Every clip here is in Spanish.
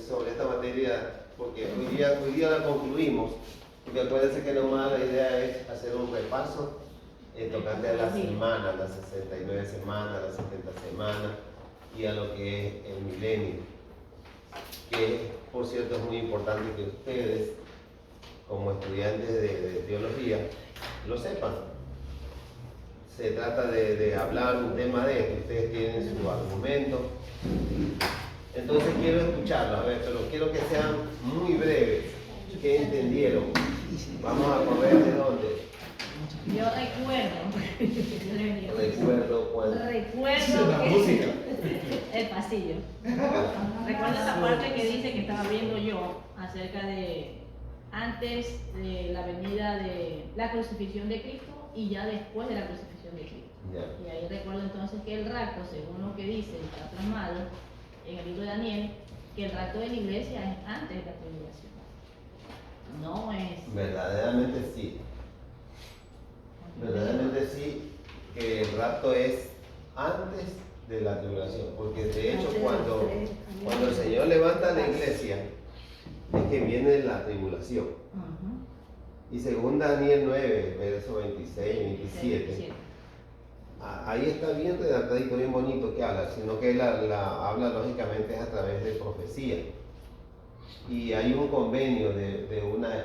sobre esta materia, porque hoy día la concluimos, porque acuérdense que nomás la idea es hacer un repaso tocante a la semana, las 69 semanas, las 70 semanas y a lo que es el milenio, que por cierto es muy importante que ustedes, como estudiantes de teología, lo sepan. Se trata de hablar un tema de esto, ustedes tienen su argumento. Entonces quiero escucharlo, a ver, pero quiero que sean muy breves. ¿Qué entendieron? Vamos a correr de dónde. Yo La música. El pasillo. Recuerdo esa parte que dice que estaba viendo yo acerca de antes de la venida de la crucifixión de Cristo y ya después de la crucifixión de Cristo. Y ahí recuerdo entonces que el rapto, según lo que dice, está plasmado en el libro de Daniel, que el rapto de la iglesia es antes de la tribulación. No es. Verdaderamente sí. Verdaderamente sí, que el rapto es antes de la tribulación, porque de hecho cuando el Señor levanta la iglesia, es que viene la tribulación. Y según Daniel 9, verso 26 y 27, ahí está bien redactadito, bien bonito que habla, sino que él habla lógicamente es a través de profecía. Y hay un convenio de una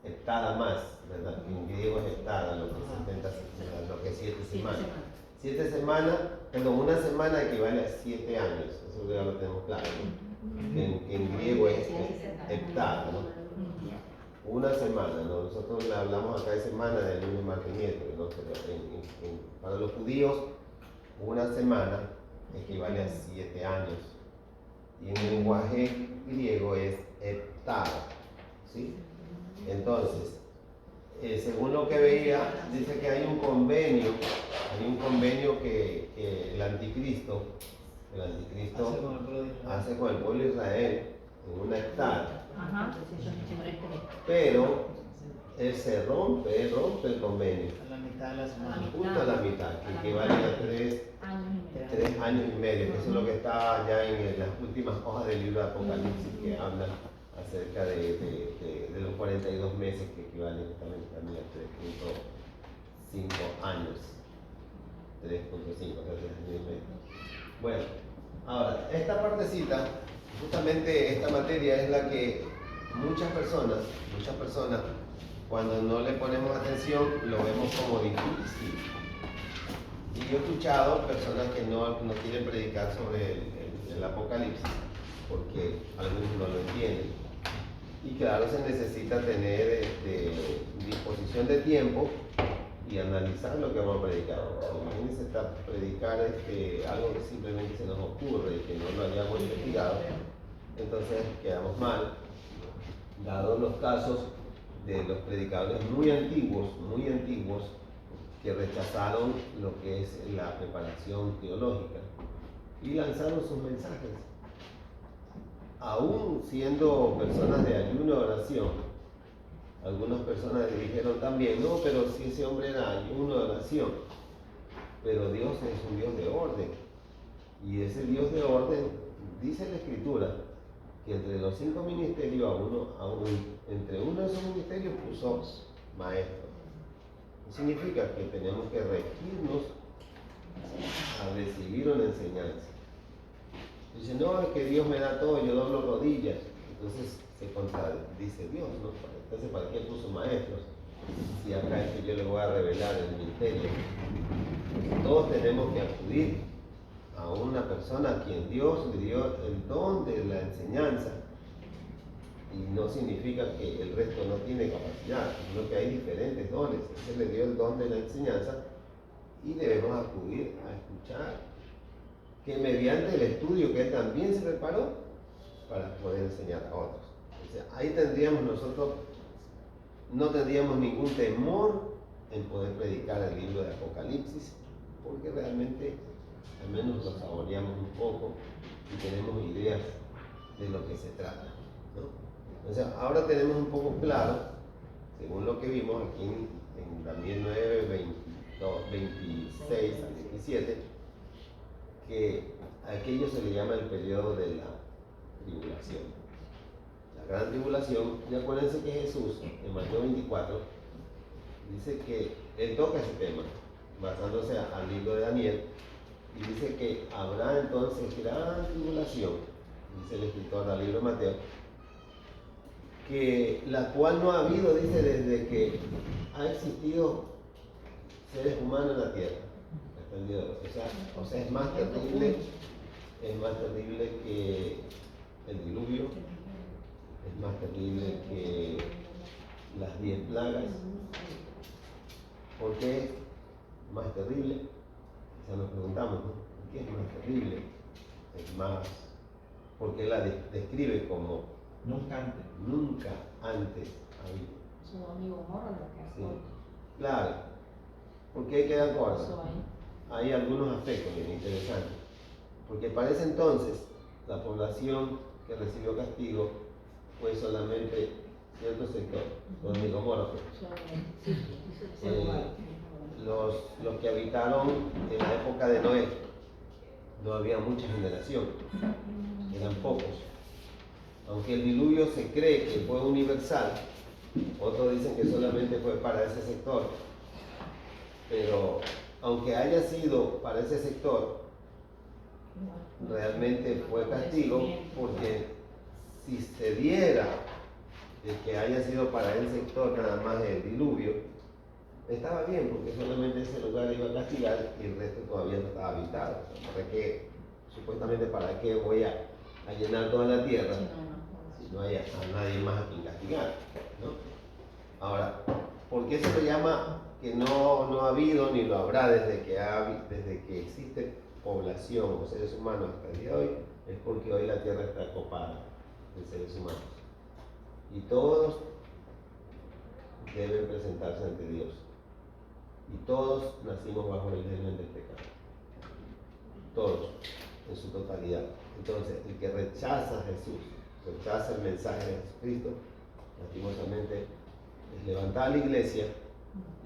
heptada más, ¿verdad? Que en griego es heptada, lo que es 7 semanas. 7 semanas, perdón, una semana equivale a 7 años, eso ya lo tenemos claro, ¿no? En griego es heptada, ¿no? Una semana, ¿no? Nosotros le hablamos acá de semana, de lunes, martes, miércoles, ¿no? Pero para los judíos, una semana equivale a 7 años. Y en el lenguaje griego es heptada, ¿sí? Entonces, según lo que veía, dice que hay un convenio que el anticristo hace con el pueblo de Israel en una heptada. Pero él rompe el convenio. A la mitad de la semana. Justo a la mitad, que equivale a 3 años y medio, que eso es lo que está ya en las últimas hojas del libro de Apocalipsis, que hablan acerca de los 42 meses, que equivalen también a 3.5 años. 3.5, o sea, 3 años y medio. Bueno, ahora, esta partecita, justamente esta materia es la que muchas personas, cuando no le ponemos atención, lo vemos como difícil. Y yo he escuchado personas que no quieren predicar sobre el Apocalipsis, porque algunos no lo entienden. Y claro, se necesita tener disposición de tiempo y analizar lo que vamos a predicar. Imagínense predicar algo que simplemente se nos ocurre y que no lo hayamos investigado, entonces quedamos mal, dados los casos de los predicadores muy antiguos, que rechazaron lo que es la preparación teológica y lanzaron sus mensajes. Aún siendo personas de ayuno y oración, algunas personas le dijeron también, no, pero si ese hombre era ayuno y oración, pero Dios es un Dios de orden, y ese Dios de orden, dice la Escritura, que entre los 5 ministerios, entre uno de esos ministerios puso maestro. Significa que tenemos que regirnos a recibir una enseñanza. Dice, no, es que Dios me da todo, yo doblo rodillas. Entonces se contradice Dios, ¿no? Entonces, ¿para qué puso maestros? Si acá es que yo le voy a revelar el misterio. Todos tenemos que acudir a una persona a quien Dios le dio el don de la enseñanza. Y no significa que el resto no tiene capacidad, sino que hay diferentes dones. Se le dio el don de la enseñanza y debemos acudir a escuchar, que mediante el estudio que él también se preparó para poder enseñar a otros. O sea, ahí no tendríamos ningún temor en poder predicar el libro de Apocalipsis, porque realmente al menos lo saboreamos un poco y tenemos ideas de lo que se trata, ¿no? O sea, ahora tenemos un poco claro, según lo que vimos aquí en Daniel 9, 26 al 17, que a aquello se le llama el periodo de tribulación. La gran tribulación, y acuérdense que Jesús, en Mateo 24, dice que él toca ese tema, basándose al libro de Daniel, y dice que habrá entonces gran tribulación, dice el escritor del libro de Mateo, que la cual no ha habido, dice, desde que ha existido seres humanos en la tierra. O sea, es más terrible que el diluvio, es más terrible que las 10 plagas. ¿Por qué es más terrible? Quizá nos preguntamos, ¿no? ¿Por qué es más terrible? Es más, porque la describe como nunca antes ha habido. Su amigo Moro lo que hace. Sí. Claro, porque hay que dar acuerdo. Hay algunos aspectos bien interesantes. Porque para ese entonces, la población que recibió castigo fue solamente cierto sector, los nicomorfos. Los que habitaron en la época de Noé, no había mucha generación, eran pocos. Aunque el diluvio se cree que fue universal, otros dicen que solamente fue para ese sector. Pero aunque haya sido para ese sector, realmente fue castigo, porque si se diera de que haya sido para el sector nada más el diluvio, estaba bien, porque solamente ese lugar iba a castigar y el resto todavía no estaba habitado. Supuestamente, ¿para qué voy a llenar toda la tierra si no hay a nadie más a quien castigar, ¿no? Ahora, ¿por qué se le llama que no ha habido ni lo habrá desde que existe población o seres humanos hasta el día de hoy? Es porque hoy la tierra está copada de seres humanos y todos deben presentarse ante Dios, y todos nacimos bajo el régimen del pecado, todos en su totalidad. Entonces, el que rechaza a Jesús, rechaza el mensaje de Jesucristo, lastimosamente es levantada la iglesia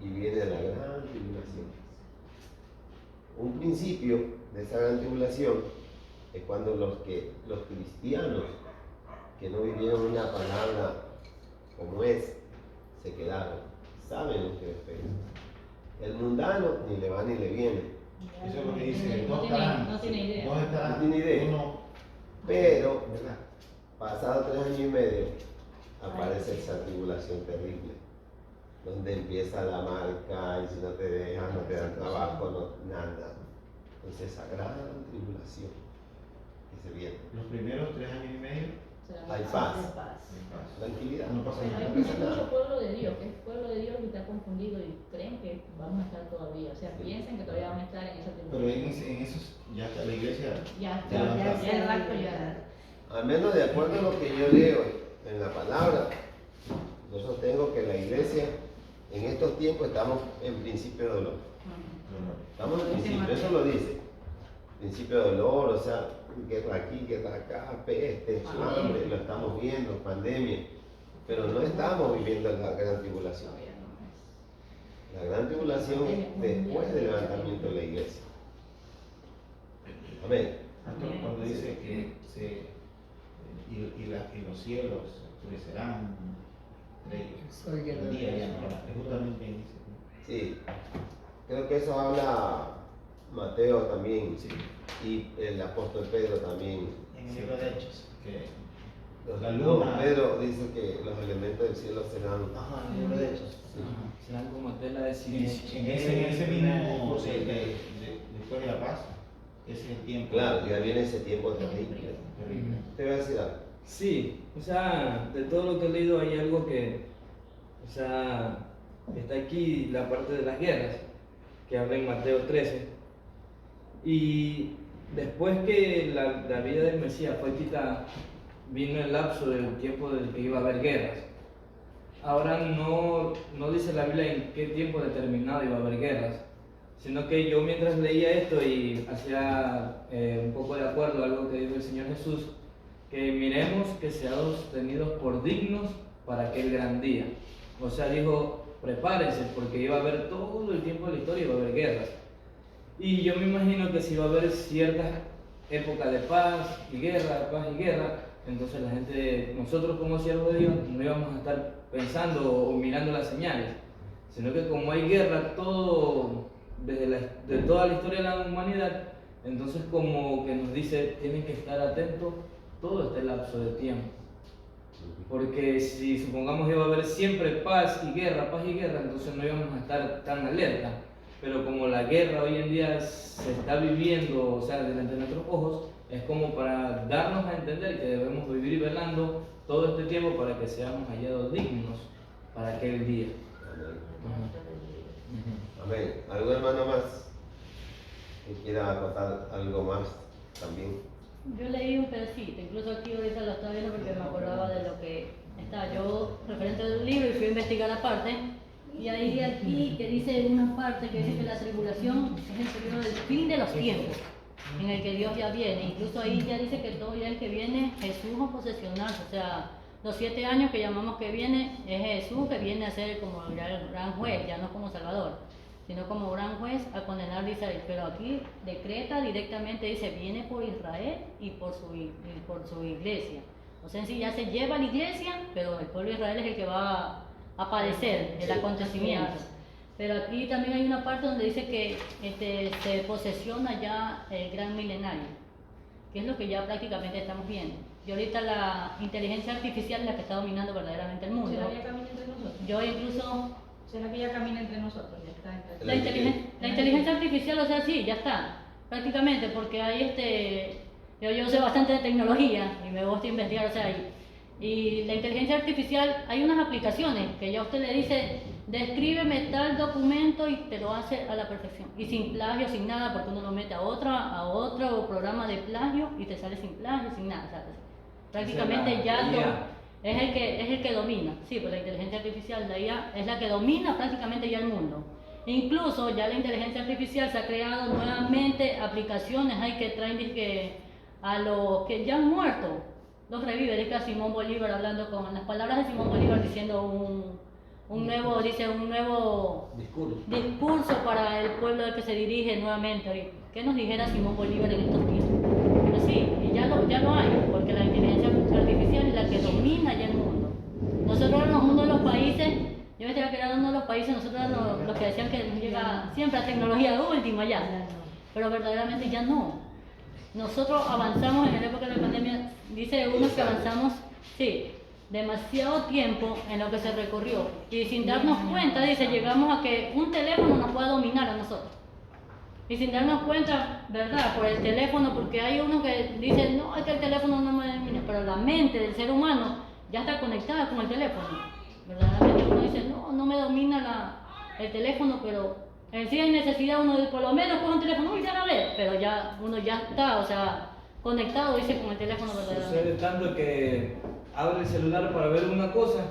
y viene la gran tribulación. Un principio de esa gran tribulación es cuando los cristianos que no vivieron una palabra como es, se quedaron, saben lo que espera. El mundano ni le va ni le viene. Eso es lo que dice, no tiene idea. No tiene idea. Uno, pero, pasado 3 años y medio, aparece esa tribulación terrible, donde empieza la marca, y si no te dejan, no te dan trabajo, nada. Entonces, esa gran tribulación que se viene. los primeros 3 años y medio Hay paz, tranquilidad. No pasa Hay nada. mucho pueblo de Dios, que es pueblo de Dios y está confundido y creen que vamos a estar todavía. O sea, piensan que todavía vamos a estar en esa Pero tribulación. en esos ya está la iglesia. Ya Ya el rapto ya. Al menos de acuerdo a lo que yo leo en la palabra, yo sostengo que la iglesia en estos tiempos estamos en principio de dolor. Estamos en principio, eso lo dice. Principio de dolor, o sea, guerra aquí, guerra acá, peste, hambre, lo estamos viendo, pandemia. Pero no estamos viviendo la gran tribulación. La gran tribulación es después del levantamiento de la iglesia. Amén. Cuando dice que los cielos oscurecerán el día y la hora, es justamente en ese. Sí, creo que eso habla Mateo también, Sí. Y el apóstol Pedro también. En el libro de Hechos, que La la luna. luna. Pedro dice que los elementos del cielo serán. Ajá, en el libro de Hechos. Sí. Serán como tela de en cine. ese mismo después de la paz, ese es el tiempo. Claro, ya viene ese tiempo terrible. Terrible. Te voy a decir algo. Sí, o sea, de todo lo que he leído hay algo que, o sea, está aquí la parte de las guerras, que habla en Mateo 13. Y después que la vida del Mesías fue quitada, vino el lapso del tiempo del que iba a haber guerras. Ahora no dice la Biblia en qué tiempo determinado iba a haber guerras, sino que yo mientras leía esto y hacía un poco de acuerdo a algo que dijo el Señor Jesús, que miremos que seamos tenidos por dignos para aquel gran día. O sea, dijo, prepárense porque iba a haber todo el tiempo de la historia, iba a haber guerras. Y yo me imagino que si va a haber ciertas épocas de paz y guerra, entonces la gente, nosotros como siervos de Dios, no íbamos a estar pensando o mirando las señales, sino que como hay guerra todo, de toda la historia de la humanidad, entonces como que nos dice, tienen que estar atentos todo este lapso de tiempo. Porque si supongamos iba a haber siempre paz y guerra, entonces no íbamos a estar tan alerta. Pero como la guerra hoy en día se está viviendo, o sea, delante de nuestros ojos, es como para darnos a entender que debemos vivir velando todo este tiempo para que seamos hallados dignos para aquel día. Amén. ¿Algún hermano más que quiera acotar algo más también? Yo leí un pedacito, incluso aquí ahorita lo estaba viendo porque me acordaba de lo que está. Yo, referente del libro, y fui a investigar aparte, y ahí aquí que dice una parte que dice que la tribulación es el periodo del fin de los tiempos, en el que Dios ya viene. Incluso ahí ya dice que todo ya el que viene, Jesús a posesionarse, o sea, los 7 años que llamamos que viene, es Jesús que viene a ser como el gran juez, ya no como Salvador, sino como gran juez a condenar a Israel. Pero aquí decreta directamente, dice, viene por Israel y por su iglesia. O sea, en sí ya se lleva la iglesia, pero el pueblo de Israel es el que va a padecer el acontecimiento. Pero aquí también hay una parte donde dice que se posesiona ya el gran milenario, que es lo que ya prácticamente estamos viendo. Y ahorita la inteligencia artificial es la que está dominando verdaderamente el mundo. ¿Será que ya camina entre nosotros? Yo incluso... ¿Será que ya camina entre nosotros? Ya está entre... La inteligencia artificial, o sea, sí, ya está, prácticamente, porque hay yo sé bastante de tecnología y me gusta investigar, o sea, y la inteligencia artificial, hay unas aplicaciones que ya usted le dice, descríbeme tal documento y te lo hace a la perfección, y sin plagio, sin nada, porque uno lo mete a otro programa de plagio y te sale sin plagio, sin nada, ¿sabes? Prácticamente ya es el que domina, sí, pues la inteligencia artificial, la IA, es la que domina prácticamente ya el mundo. Incluso ya la inteligencia artificial se ha creado nuevamente aplicaciones, hay que traen a los que ya han muerto, los revive, dice a Simón Bolívar hablando con las palabras de Simón Bolívar diciendo un nuevo discurso para el pueblo al que se dirige nuevamente ahorita. ¿Qué nos dijera Simón Bolívar en estos tiempos? Pues sí, y ya lo hay, porque la inteligencia artificial es la que domina ya el mundo. Nosotros éramos uno de los países, yo me decía que era uno de los países, nosotros éramos los que decían que nos llega siempre a tecnología de última ya, pero verdaderamente ya no. Nosotros avanzamos en la época de la pandemia, dice uno que avanzamos, sí, demasiado tiempo en lo que se recorrió, y sin darnos cuenta, dice, llegamos a que un teléfono nos pueda dominar a nosotros. Y sin darnos cuenta, ¿verdad? Por el teléfono, porque hay uno que dice, no, es que el teléfono no me domina, pero la mente del ser humano ya está conectada con el teléfono. Verdaderamente uno dice, no me domina el teléfono, pero en sí hay necesidad uno de, por lo menos con un teléfono, uy, ya la ve, pero ya uno ya está, o sea, conectado, dice, con el teléfono verdaderamente. Sucede tanto que abre el celular para ver una cosa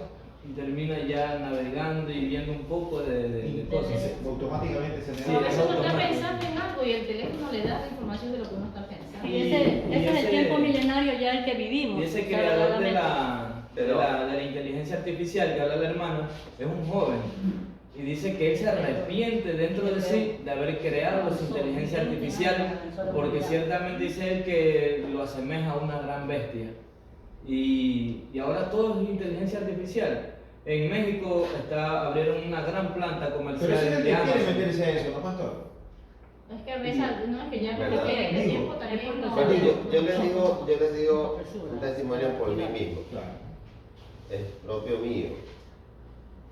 y termina ya navegando y viendo un poco de cosas. Automáticamente se A veces uno está pensando en algo y el teléfono le da la información de lo que uno está pensando. Y ese es el tiempo milenario ya el que vivimos. Y ese o sea, creador de verdaderamente. la inteligencia artificial que habla la hermana es un joven. Y dice que él se arrepiente dentro de sí de haber creado su inteligencia artificial, porque ciertamente dice él que lo asemeja a una gran bestia. Y ahora todo es inteligencia artificial. En México abrieron una gran planta comercial. Pero si de quiere Amazon. meterse a eso, ¿no, pastor? Es que a veces, no, es que ya ¿Verdad? porque el Digo, tiempo también no... Bueno, yo les digo un testimonio por mí mismo, Claro. es propio mío.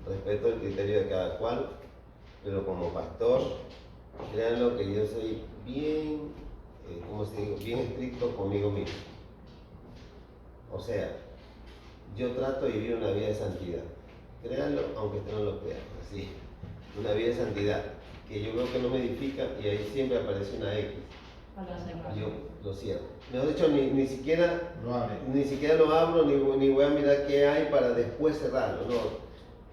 Respeto el criterio de cada cual, pero como pastor, créanlo que yo soy bien, bien estricto conmigo mismo. O sea, yo trato de vivir una vida de santidad. Créanlo, aunque ustedes no lo crean, así. Una vida de santidad, que yo veo que no me edifica y ahí siempre aparece una X. Yo lo cierro. Mejor dicho, ni siquiera lo abro, ni voy a mirar qué hay para después cerrarlo, no.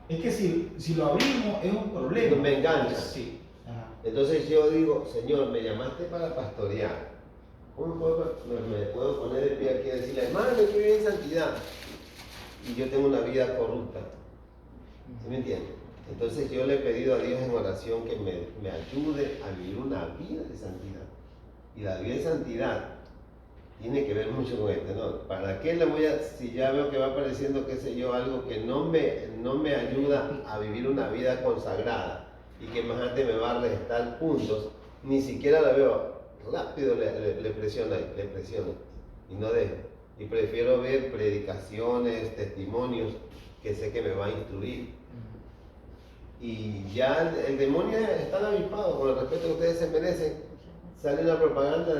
Es que si lo abrimos es un problema. Me engancha. Sí. Ajá. Entonces yo digo, Señor, me llamaste para pastorear. ¿Cómo me puedo poner de pie aquí y decirle, hermano, yo vivo en santidad? Y yo tengo una vida corrupta. ¿Sí me entiendes? Entonces yo le he pedido a Dios en oración que me ayude a vivir una vida de santidad. Y la vida de santidad tiene que ver mucho con esto, ¿no? ¿Para qué le voy a, si ya veo que va apareciendo, qué sé yo, algo que no me ayuda a vivir una vida consagrada y que más antes me va a restar puntos, ni siquiera la veo, rápido le presiono y no dejo. Y prefiero ver predicaciones, testimonios que sé que me va a instruir. Y ya el demonio está avispado, con el respeto que ustedes se merecen. Sale una propaganda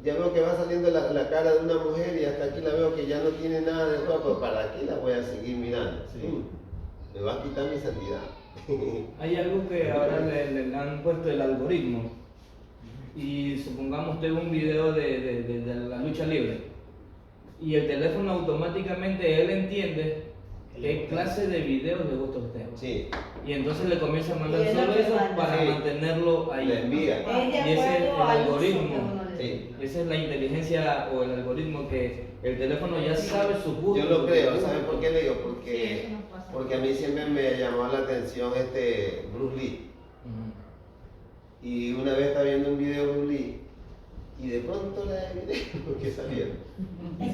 ya veo que va saliendo la cara de una mujer y hasta aquí la veo que ya no tiene nada de cuerpo. ¿Para qué la voy a seguir mirando? Sí. Me va a quitar mi santidad. Hay algo que ahora le han puesto el algoritmo. Y supongamos que un video de la lucha libre. Y el teléfono automáticamente él entiende qué clase de videos le gusta a usted. Sí. Y entonces le comienza a mandar solo eso para mantenerlo ahí. Le envía. Y ese es el algoritmo. Sí. Esa es la inteligencia o el algoritmo que el teléfono ya sabe sus gustos. Yo lo creo, ¿saben por qué le digo? Sí, eso nos pasa. Porque a mí siempre me llamó la atención Bruce Lee. Y una vez estaba viendo un video de Bruce Lee y de pronto la adiviné porque salieron. Y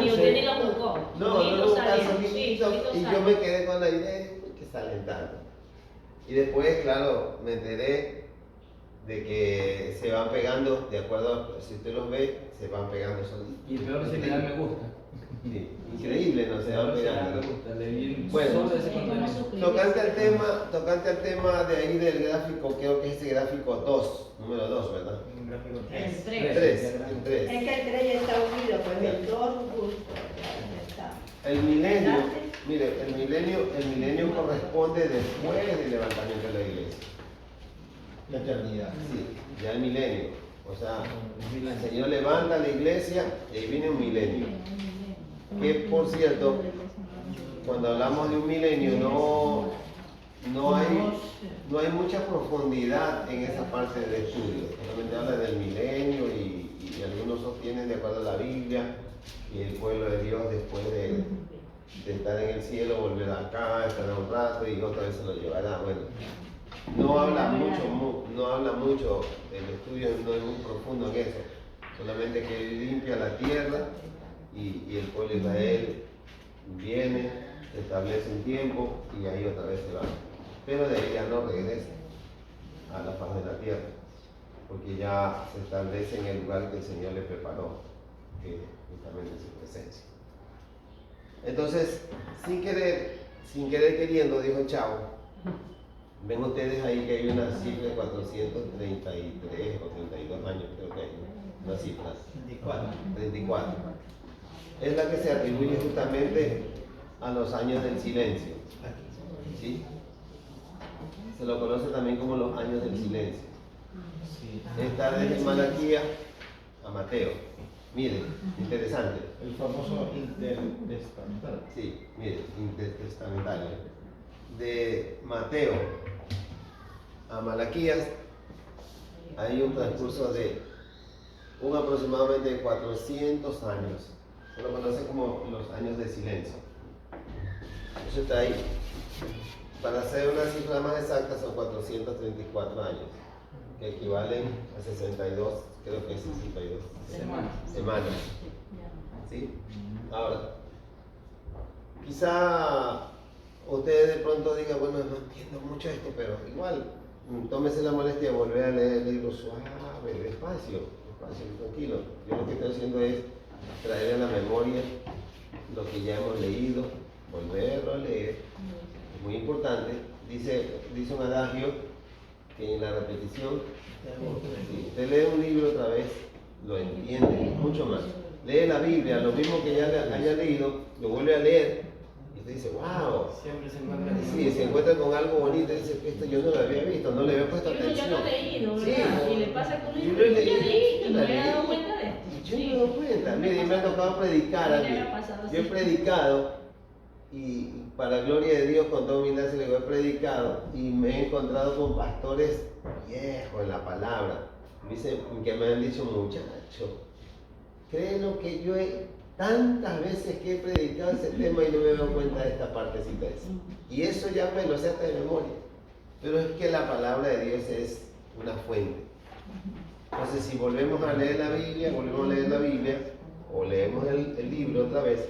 usted ni lo buscó. No lo buscaba salieron. solito y yo me quedé con la idea de que salen tanto. Y después, claro, me enteré de que se van pegando, de acuerdo a, si usted los ve, se van pegando solitos. Y peor si le da me gusta. Sí, increíble, ¿no? Se van pegando. Bueno, tocante al tema de ahí del gráfico, creo que es ese gráfico 2, número 2, ¿verdad? Un gráfico El 3. tres. 3. Es que el 3 ya está unido, pues el 2 justo, ya está. El milenio, mire, el milenio corresponde después del levantamiento de la iglesia. La eternidad. Sí, ya el milenio. O sea, el Señor levanta la iglesia y ahí viene un milenio. Que por cierto, cuando hablamos de un milenio no hay mucha profundidad en esa parte del estudio. Solamente habla del milenio y algunos sostienen de acuerdo a la Biblia y el pueblo de Dios después de estar en el cielo volverá acá, estará un rato y otra vez se lo llevará. Bueno, no habla mucho, el estudio no es muy profundo en eso, solamente que limpia la tierra y el pueblo de Israel viene, se establece un tiempo y ahí otra vez se va. Pero de ahí ya no regresa a la faz de la tierra, porque ya se establece en el lugar que el Señor le preparó, que es justamente su presencia. Entonces, sin querer queriendo, dijo Chavo, ven ustedes ahí que hay una cifra de 433 o 32 años, creo que hay una cifra. 34. Es la que se atribuye justamente a los años del silencio. ¿Sí? Se lo conoce también como los años del silencio. Está desde Malaquías a Mateo. Miren, interesante. El famoso intertestamental. Sí, miren, intertestamentario. De Mateo a Malaquías hay un transcurso de aproximadamente 400 años. Se lo conoce como los años de silencio. Eso está ahí. Para hacer una cifra más exacta son 434 años, que equivalen a 62, creo que es 62 semanas. ¿Sí? Ahora, quizá ustedes de pronto digan, bueno, no entiendo mucho esto, pero igual, tómese la molestia de volver a leer el libro suave, despacio, tranquilo. Yo lo que estoy haciendo es traer a la memoria lo que ya hemos leído, volverlo a leer. Es muy importante. Dice un adagio que en la repetición, si usted lee un libro otra vez, lo entiende mucho más. Lee la Biblia, lo mismo que ya haya leído, lo vuelve a leer y usted dice, wow. Siempre se encuentra. Sí, se encuentra con algo bonito y dice, esto yo no lo había visto, no le había puesto atención. Yo lo he leído, ¿verdad? Sí. Y le pasa con Yo un lo he libro, yo leído, leí y yo no la me he leí. dado cuenta de esto. Yo me he dado cuenta, mire, me ha tocado predicar a mí. Yo he predicado y para gloria de Dios, con toda humildad se le digo, he predicado y me he encontrado con pastores viejos en la palabra. Que me han dicho, muchacho, créelo que yo tantas veces que he predicado ese tema y no me he dado cuenta de esta partecita. Y eso ya me lo sé hasta de memoria. Pero es que la palabra de Dios es una fuente. Entonces, si volvemos a leer la Biblia, o leemos el libro otra vez,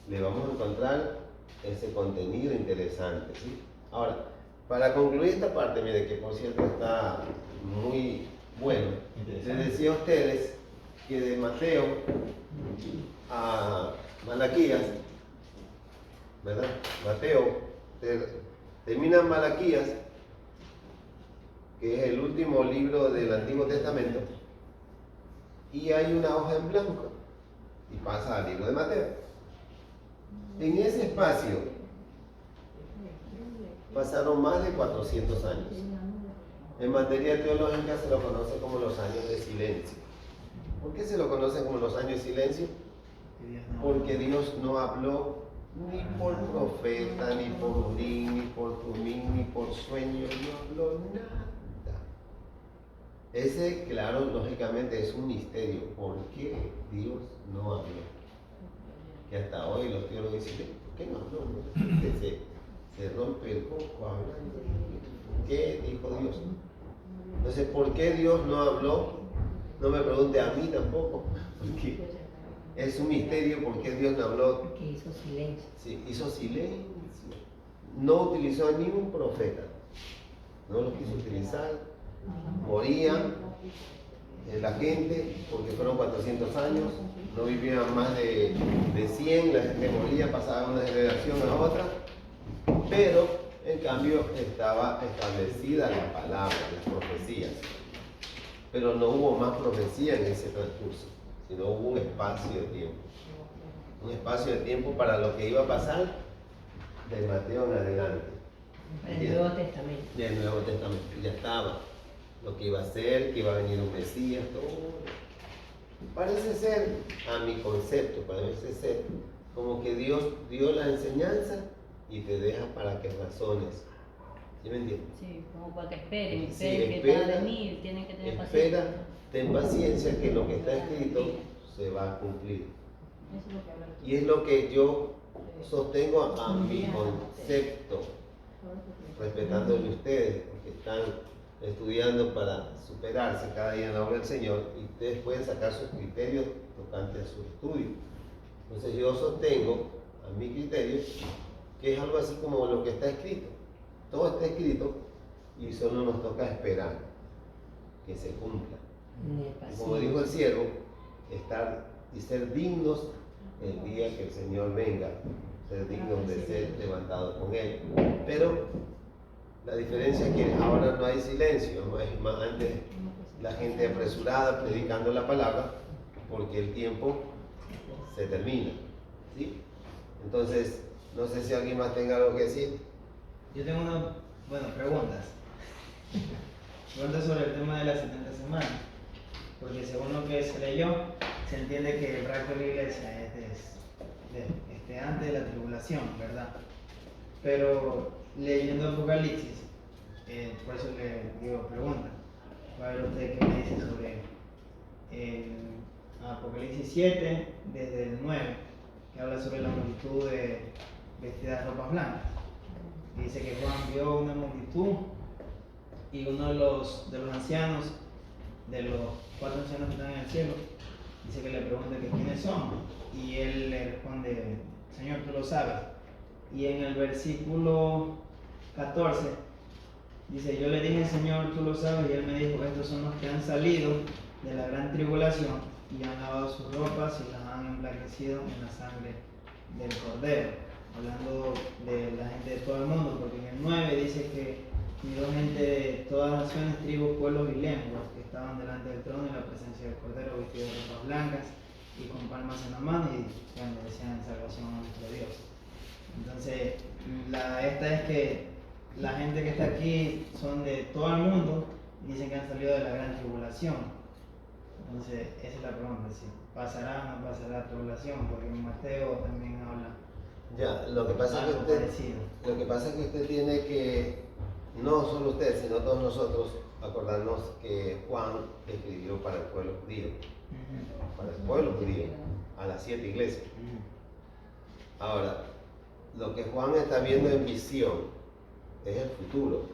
le vamos a encontrar ese contenido interesante, ¿sí? Ahora, para concluir esta parte, mire que por cierto está muy bueno, les decía a ustedes que de Mateo a Malaquías, ¿verdad? Mateo termina en Malaquías, que es el último libro del Antiguo Testamento, y hay una hoja en blanco y pasa al libro de Mateo. En ese espacio pasaron más de 400 años. En materia teológica se lo conoce como los años de silencio. ¿Por qué se lo conoce como los años de silencio? Porque Dios no habló ni por profeta, ni por Urim, ni por Tumim, ni por sueño, no habló nada. Ese, claro, lógicamente es un misterio. ¿Por qué Dios no habló? Que hasta hoy los teólogos dicen, ¿por qué no habló? Que se rompe el coco hablando. ¿Por qué dijo Dios? Entonces, ¿por qué Dios no habló? No me pregunte a mí tampoco, porque es un misterio por qué Dios no habló. Porque hizo silencio. Sí, hizo silencio. No utilizó a ningún profeta. No lo quiso utilizar. Morían la gente porque fueron 400 años. No vivían más de 100. La gente moría, pasaba de una generación a otra. Pero, en cambio, estaba establecida la palabra, las profecías. Pero no hubo más profecía en ese transcurso, sino hubo un espacio de tiempo. Un espacio de tiempo para lo que iba a pasar de Mateo en adelante. El Nuevo Testamento. Del Nuevo Testamento. Ya estaba lo que iba a ser, que iba a venir un Mesías, todo. Parece ser, a mi concepto, parece ser como que Dios dio la enseñanza y te deja para que razones. ¿Sí me entiendes? Sí, como para que esperen, Sí, esperen que va a venir, tienen que tener paciencia. Espera, ten paciencia que lo que está escrito se va a cumplir. Eso es lo que habla el Y es lo que yo sostengo a mi concepto, respetándole a ustedes, porque están estudiando para superarse cada día en la obra del Señor y ustedes pueden sacar sus criterios tocantes a su estudio. Entonces yo sostengo a mi criterio que es algo así como lo que está escrito. Todo está escrito y solo nos toca esperar que se cumpla. Y como dijo el siervo, estar y ser dignos el día que el Señor venga, ser dignos de ser levantados con Él. Pero la diferencia es que ahora no hay silencio, no es más antes la gente apresurada predicando la palabra porque el tiempo se termina. ¿Sí? Entonces, no sé si alguien más tenga algo que decir. Yo tengo preguntas. Preguntas sobre el tema de las 70 semanas. Porque según lo que se leyó, se entiende que el rapto de la iglesia es antes de la tribulación, ¿verdad? Pero leyendo Apocalipsis, por eso le digo pregunta. A ver usted qué me dice sobre Apocalipsis 7, desde el 9, que habla sobre la multitud vestida de ropas blancas. Dice que Juan vio una multitud y uno de los ancianos, de los 4 ancianos que están en el cielo, dice que le pregunta que quiénes son y él le responde, Señor, tú lo sabes. Y en el versículo 14 dice, yo le dije, Señor, tú lo sabes, y él me dijo, estos son los que han salido de la gran tribulación y han lavado sus ropas y las han emblanquecido en la sangre del Cordero. Hablando de la gente de todo el mundo, porque en el 9 dice que miró gente de todas las naciones, tribus, pueblos y lenguas que estaban delante del trono en la presencia del Cordero, vestidos de ropas blancas y con palmas en la mano, y bueno, decían salvación a nuestro Dios. Entonces, esta es que la gente que está aquí son de todo el mundo, y dicen que han salido de la gran tribulación. Entonces, esa es la pregunta, si pasará o no pasará la tribulación, porque en Mateo también habla. Ya, lo que pasa es que usted tiene que, no solo usted, sino todos nosotros, acordarnos que Juan escribió para el pueblo judío, para el pueblo judío, a las 7 iglesias. Ahora, lo que Juan está viendo en visión es el futuro.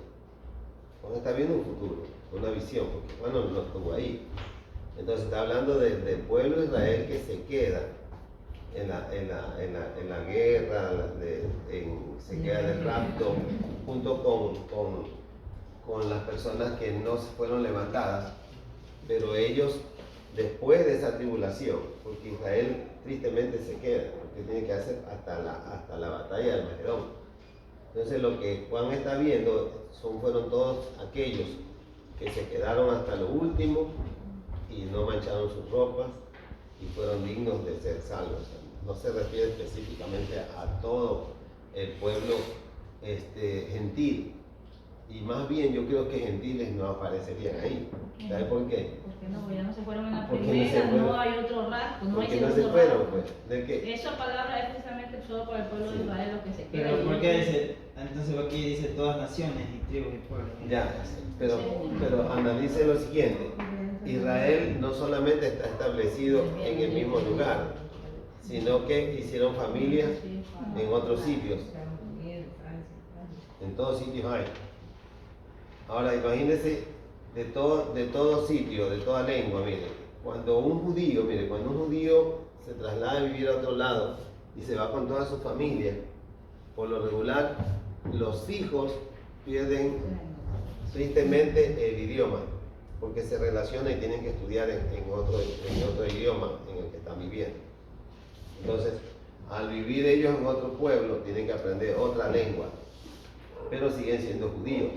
Juan está viendo un futuro, una visión, porque Juan no estuvo ahí. Entonces está hablando del pueblo de Israel que se queda en la guerra, se queda del rapto, junto con las personas que no fueron levantadas, pero ellos, después de esa tribulación, porque Israel tristemente se queda, porque tiene que hacer hasta la batalla del Magedón. Entonces lo que Juan está viendo fueron todos aquellos que se quedaron hasta lo último y no mancharon sus ropas y fueron dignos de ser salvos. No se refiere específicamente a todo el pueblo gentil, y más bien yo creo que gentiles no aparecerían ahí. ¿Sabes por qué? Porque no, ya no se fueron en la Porque no primera, se fueron. no hay otro rasgo, no hay Porque no se segundo fueron, rasgo. pues. ¿De qué? Esa palabra es precisamente solo para el pueblo Sí. de Israel lo que se queda. Pero y ¿por qué dice? Entonces aquí dice todas naciones y tribus y pueblos. Ya, pero analice lo siguiente. Israel no solamente está establecido en el mismo lugar, sino que hicieron familias en otros sitios. En todos sitios hay. Ahora imagínense de todo sitio, de toda lengua, mire, cuando un judío se traslada a vivir a otro lado y se va con toda su familia, por lo regular los hijos pierden tristemente el idioma, porque se relacionan y tienen que estudiar en otro idioma en el que están viviendo. Entonces, al vivir ellos en otro pueblo, tienen que aprender otra lengua, pero siguen siendo judíos.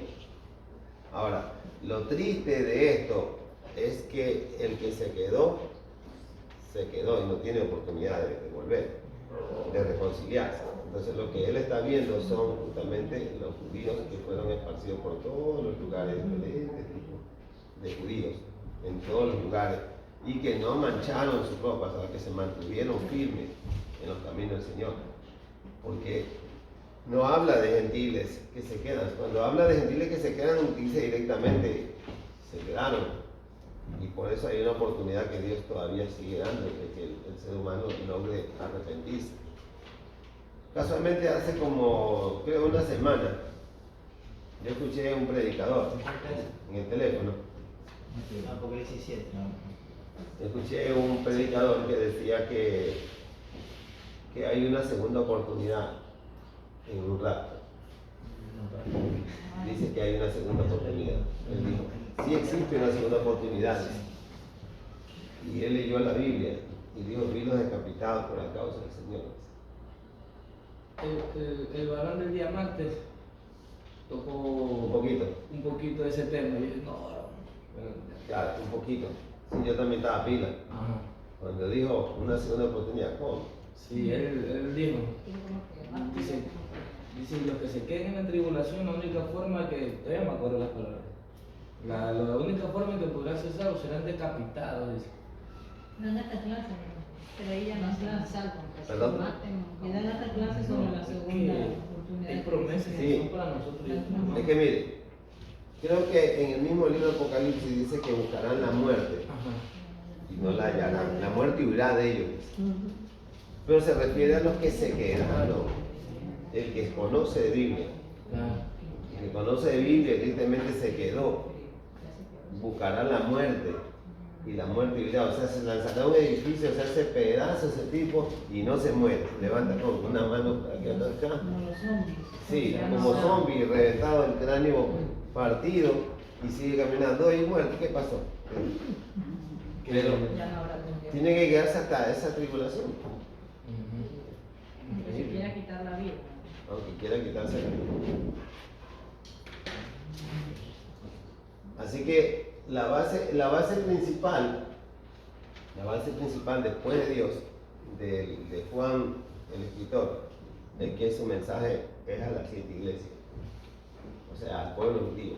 Ahora, lo triste de esto es que el que se quedó y no tiene oportunidad de volver, de reconciliarse. Entonces lo que él está viendo son justamente los judíos que fueron esparcidos por todos los lugares de judíos, en todos los lugares, y que no mancharon sus ropas, que se mantuvieron firmes en los caminos del Señor. Porque no habla de gentiles que se quedan. Cuando habla de gentiles que se quedan, dice directamente, se quedaron. Y por eso hay una oportunidad que Dios todavía sigue dando, de que el ser humano logre arrepentirse. Casualmente hace como, creo, una semana, yo escuché a un predicador en el teléfono. Apocalipsis 7. Escuché un predicador que decía que hay una segunda oportunidad en un rato. Dice que hay una segunda oportunidad. Él dijo, sí existe una segunda oportunidad. Y él leyó la Biblia y dijo, vi los decapitados por la causa del Señor. El varón del día martes tocó Un poquito de ese tema. Y yo dije, no, claro, un poquito. Sí, yo también estaba pila. ajá. Cuando dijo una segunda oportunidad, ¿cómo? Sí, él dijo, dice, los que se queden en la tribulación, la única forma que, todavía me acuerdo las palabras, la única forma en que podrán ser salvos serán decapitados, dice. Dan esta clase, pero ella no se salva. ¿Perdón? Y dan esta clase sobre la segunda oportunidad. Hay promesas Sí. que son para nosotros. Es que mire, creo que en el mismo libro de Apocalipsis dice que buscarán la muerte Ajá. y no la hallarán. La muerte huirá de ellos. Pero se refiere a los que se quedaron. El que conoce de Biblia. Claro. El que conoce de Biblia, tristemente se quedó. Buscará la muerte. Y la muerte huirá. O sea, se lanzará a un edificio, se hace pedazo ese tipo y no se muere. Levanta con una mano para que anda acá. Como los zombies. Sí, como zombie, reventado, el cráneo partido y sigue caminando y muerto. ¿Qué pasó? Pero Ya no habrá tiempo. tiene que quedarse hasta esa tribulación, Aunque se quiera quitar la vida. aunque quiera quitarse la vida. Así que la base principal después de Dios, de Juan el escritor, es que su mensaje es a las 7 iglesias, o sea, al pueblo judío.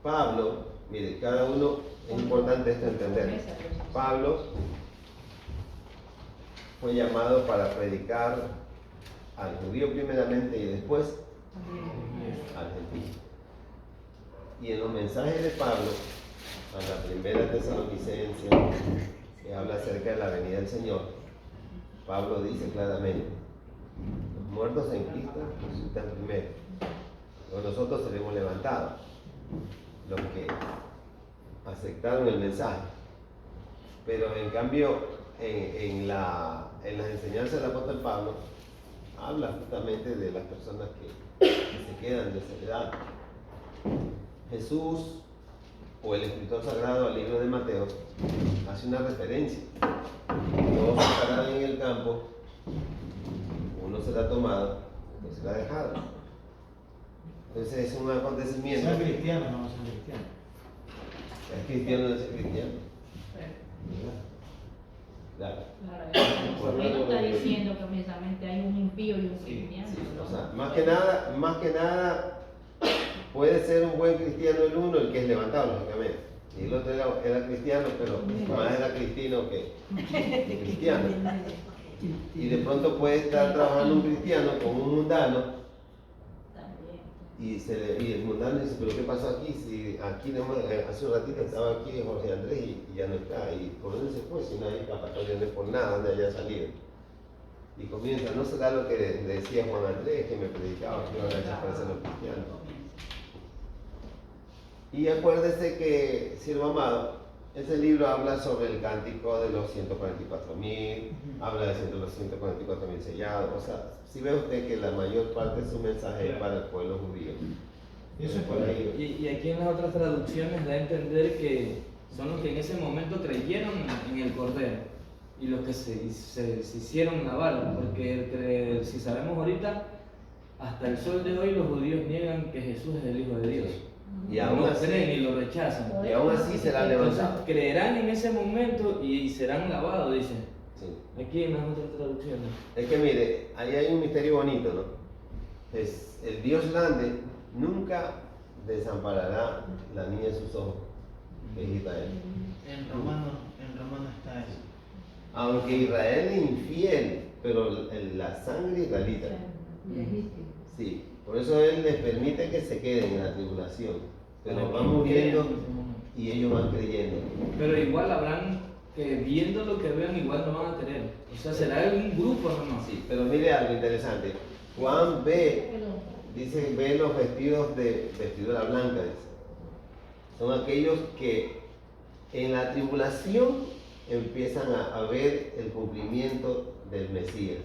Pablo, mire, cada uno, es importante esto entender. Pablo fue llamado para predicar al judío primeramente y después al gentil. Y en los mensajes de Pablo, a la primera Tesalonicense, que habla acerca de la venida del Señor, Pablo dice claramente, los muertos en Cristo resucitan primero, luego nosotros seremos levantados, los que aceptaron el mensaje. Pero en cambio, en las enseñanzas del apóstol Pablo, habla justamente de las personas que se quedan desheredadas. Jesús, o el escritor sagrado al libro de Mateo, hace una referencia. Todos estarán en el campo, uno será tomado, otro será dejado. Entonces es un acontecimiento. Sean cristianos, no son cristianos. ¿Es cristiano o no es cristiano? Claro. Claro, él no está diciendo que precisamente hay un impío y un cristiano. O sea, más que nada, puede ser un buen cristiano el uno, el que es levantado, lógicamente. Y el otro era cristiano, pero más era cristino que cristiano. Y de pronto puede estar trabajando un cristiano con un mundano. Y el mundano dice, pero ¿qué pasó aquí? Si aquí hace un ratito estaba aquí Jorge Andrés y ya no está. ¿Y por dónde se fue? Si no hay escapatoria, no es por nada donde haya salido. Y comienza, ¿no será lo que decía Juan Andrés, que me predicaba que iban a desaparecer los cristianos? Y acuérdese que, siervo amado, ese libro habla sobre el cántico de los 144.000, habla de los 144.000 sellados. O sea, si ve usted que la mayor parte de su mensaje es para el pueblo judío. Eso es por ahí. Y aquí en las otras traducciones da a entender que son los que en ese momento creyeron en el Cordero y los que se hicieron navar, porque si sabemos ahorita, hasta el sol de hoy los judíos niegan que Jesús es el Hijo de Dios. Y aún no así, creen y lo rechazan. Y aún así serán Entonces levantados. creerán en ese momento y serán lavados, dice. Sí. Aquí en las otras traducciones. Es que mire, ahí hay un misterio bonito, ¿no? Es el Dios grande nunca desamparará la niña de sus ojos, que es Israel. En Romano está eso. Aunque Israel es infiel, pero la sangre israelita. Sí, por eso Él les permite que se queden en la tribulación. Pero van muriendo y ellos van creyendo. Pero igual habrán que viendo lo que vean, igual no van a querer. O sea, será algún grupo nomás. Sí, pero mire algo interesante. Juan dice, ve los vestidos de vestidura blanca, dice. Son aquellos que en la tribulación empiezan a ver el cumplimiento del Mesías.